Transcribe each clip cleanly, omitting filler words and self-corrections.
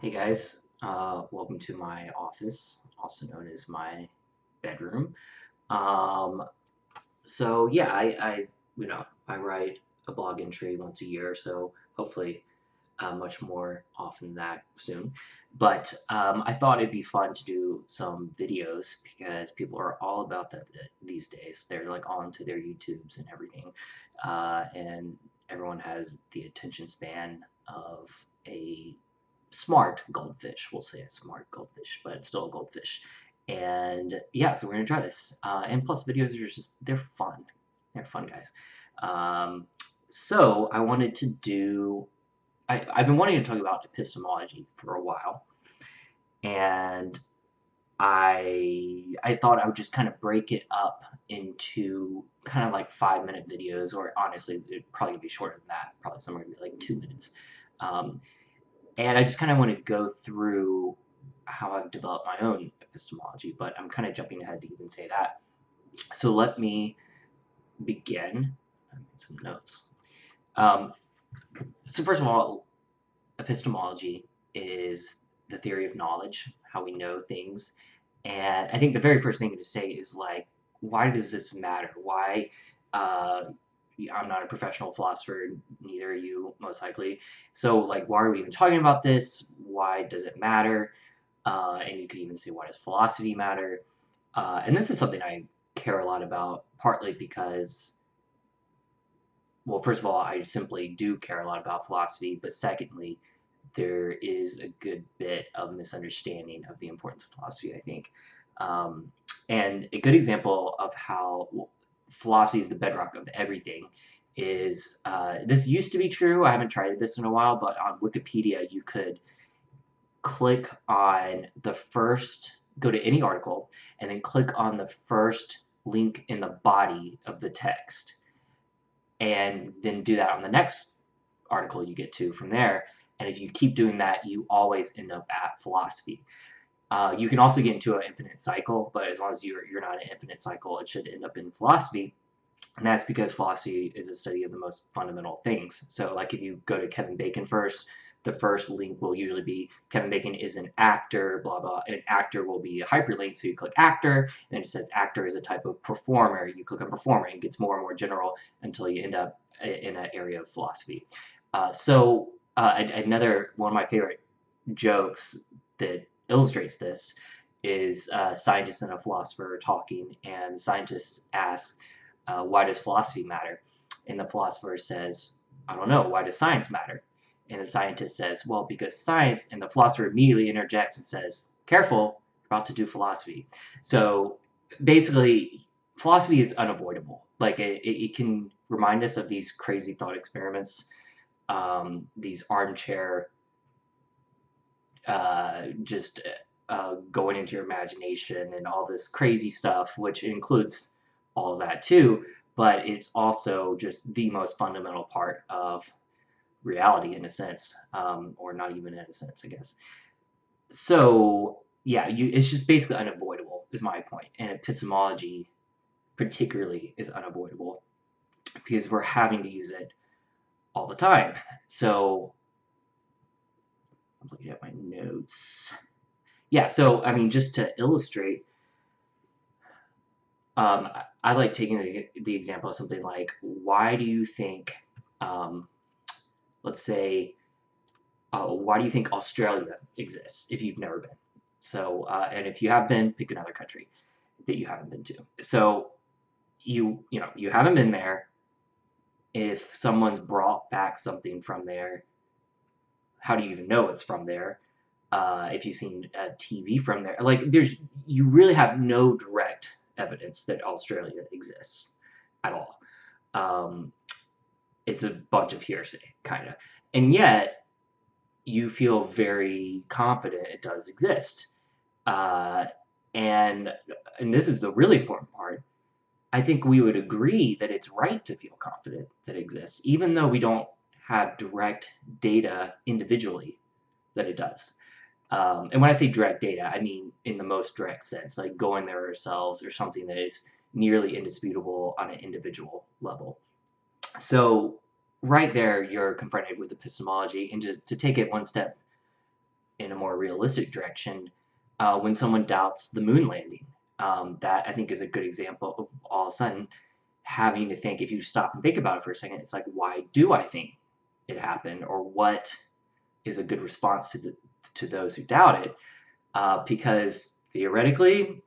Hey guys, welcome to my office, also known as my bedroom. Um, so yeah, I write a blog entry once a year, so hopefully much more often than that soon. But I thought it'd be fun to do some videos because people are all about that these days. They're like on to their YouTubes and everything, and everyone has the attention span of a smart goldfish. We'll say a smart goldfish, but it's still a goldfish. And yeah, so we're gonna try this. And plus, videos are they're fun. They're fun, guys. Um, so I wanted to do. I've been wanting to talk about epistemology for a while, and I thought I would just kind of break it up into kind of like 5-minute videos, or honestly, it'd probably be shorter than that. Probably somewhere gonna be like 2 minutes. Um, and I just kind of want to go through how I've developed my own epistemology, but I'm kind of jumping ahead to even say that. So let me begin. I made some notes. Um, so first of all, epistemology is the theory of knowledge, how we know things. And I think the very first thing to say is like, why does this matter? Why? Uh, I'm not a professional philosopher, neither are you, most likely. So, like, why are we even talking about this? Why does it matter? And you could even say, why does philosophy matter? And this is something I care a lot about, partly because, well, first of all, I simply do care a lot about philosophy, but secondly, there is a good bit of misunderstanding of the importance of philosophy, I think. Um, and a good example of how philosophy is the bedrock of everything is this used to be true. I haven't tried this in a while, but on Wikipedia, you could click on the first, go to any article, and then click on the first link in the body of the text, and then do that on the next article you get to from there. And if you keep doing that, you always end up at philosophy. You can also get into an infinite cycle, but as long as you're not an infinite cycle, it should end up in philosophy. And that's because philosophy is a study of the most fundamental things. So, like if you go to Kevin Bacon first, the first link will usually be Kevin Bacon is an actor, blah, blah. An actor will be a hyperlink, so you click actor, and then it says actor is a type of performer. You click on performer, and it gets more and more general until you end up in an area of philosophy. Another one of my favorite jokes that illustrates this is a scientist and a philosopher talking, and the scientist asks, why does philosophy matter? And the philosopher says, I don't know, why does science matter? And the scientist says, well, because science, and the philosopher immediately interjects and says, careful, you're about to do philosophy. So basically, philosophy is unavoidable. Like it can remind us of these crazy thought experiments, these armchair, just going into your imagination and all this crazy stuff, which includes all of that too, but it's also just the most fundamental part of reality in a sense, or not even in a sense, I guess. So yeah, it's just basically unavoidable, is my point, and epistemology particularly is unavoidable because we're having to use it all the time. So I'm looking at my notes. Yeah, so I mean, just to illustrate, I like taking the example of something like, why do you think, um, let's say, why do you think Australia exists if you've never been? So, and if you have been, pick another country that you haven't been to. So, you haven't been there. If someone's brought back something from there, how do you even know it's from there? If you've seen a TV from there, like you really have no direct evidence that Australia exists at all. Um, it's a bunch of hearsay, kind of, and yet you feel very confident it does exist. Uh, and and this is the really important part. I think we would agree that it's right to feel confident that it exists, even though we don't have direct data individually that it does. And when I say direct data, I mean in the most direct sense, like going there ourselves or something that is nearly indisputable on an individual level. So right there, you're confronted with epistemology, and to take it one step in a more realistic direction, when someone doubts the moon landing. That I think is a good example of all of a sudden having to think, if you stop and think about it for a second, it's like, why do I think it happened? Or what is a good response to those who doubt it? Because theoretically,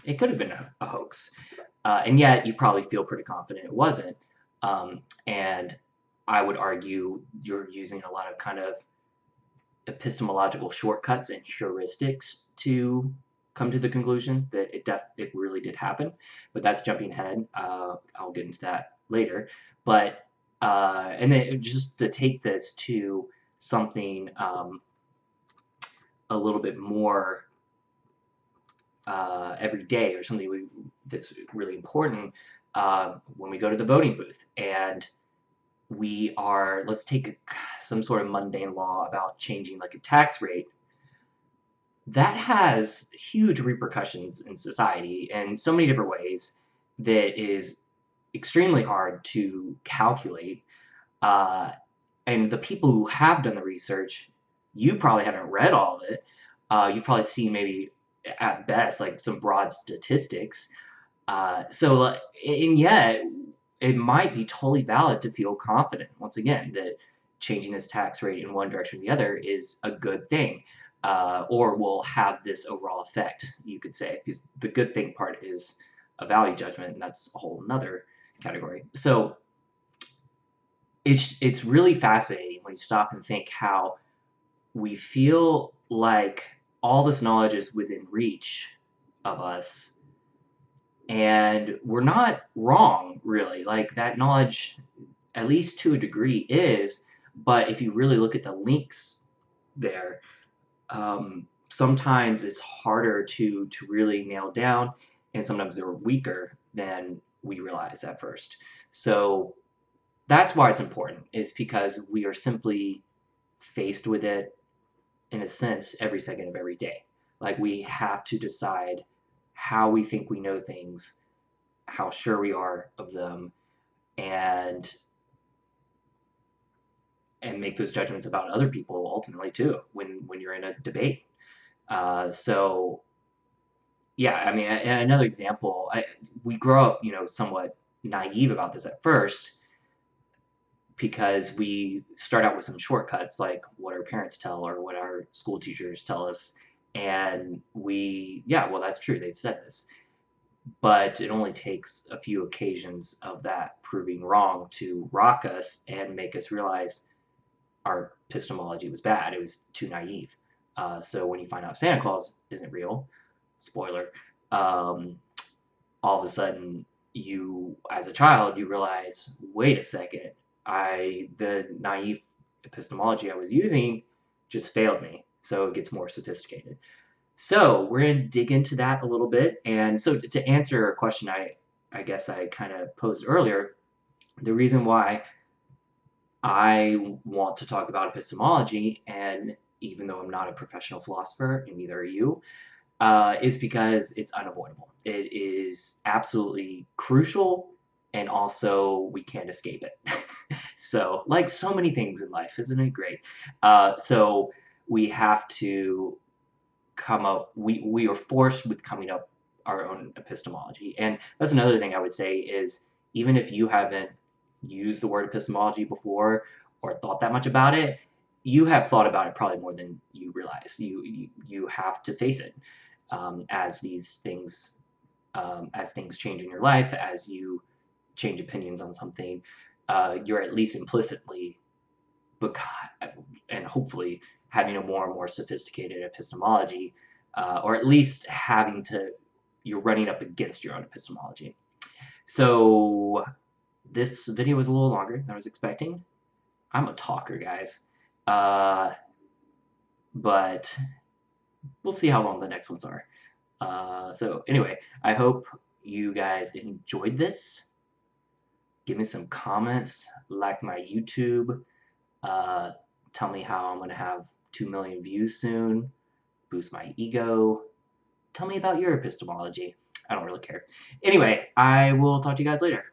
it could have been a hoax. And yet you probably feel pretty confident it wasn't. And I would argue you're using a lot of kind of epistemological shortcuts and heuristics to come to the conclusion that it really did happen. But that's jumping ahead. I'll get into that later. But and then just to take this to something a little bit more every day, or something that's really important, when we go to the voting booth and let's take some sort of mundane law about changing like a tax rate. That has huge repercussions in society in so many different ways that is extremely hard to calculate. And the people who have done the research, you probably haven't read all of it. You've probably seen maybe at best like some broad statistics. And yet it might be totally valid to feel confident, once again, that changing this tax rate in one direction or the other is a good thing, or will have this overall effect, you could say, because the good thing part is a value judgment, and that's a whole nother category. So it's really fascinating when you stop and think how we feel like all this knowledge is within reach of us, and we're not wrong, really. Like, that knowledge, at least to a degree, is, but if you really look at the links there, sometimes it's harder to really nail down, and sometimes they're weaker than we realize at first. So that's why it's important, is because we are simply faced with it, in a sense, every second of every day. Like, we have to decide how we think we know things, how sure we are of them, and make those judgments about other people ultimately too when you're in a debate. So yeah, I mean, and another example, we grow up, somewhat naive about this at first, because we start out with some shortcuts like what our parents tell or what our school teachers tell us, and well, that's true, they said this. But it only takes a few occasions of that proving wrong to rock us and make us realize our epistemology was bad. It was too naive. So when you find out Santa Claus isn't real, spoiler, all of a sudden as a child, you realize, wait a second, the naive epistemology I was using just failed me. So it gets more sophisticated. So we're going to dig into that a little bit. And so to answer a question I guess I kind of posed earlier, the reason why I want to talk about epistemology, and even though I'm not a professional philosopher, and neither are you, is because it's unavoidable. It is absolutely crucial, and also we can't escape it. So, like so many things in life, isn't it great? So we have to we are forced with coming up our own epistemology. And that's another thing I would say is, even if you haven't used the word epistemology before or thought that much about it, you have thought about it probably more than you realize. You have to face it, as things change in your life, as you change opinions on something, you're at least implicitly, and hopefully, having a more and more sophisticated epistemology, or at least you're running up against your own epistemology. So this video was a little longer than I was expecting. I'm a talker, guys. But we'll see how long the next ones are. So anyway, I hope you guys enjoyed this. Give me some comments, like my YouTube, tell me how I'm going to have 2 million views soon, boost my ego. Tell me about your epistemology. I don't really care. Anyway, I will talk to you guys later.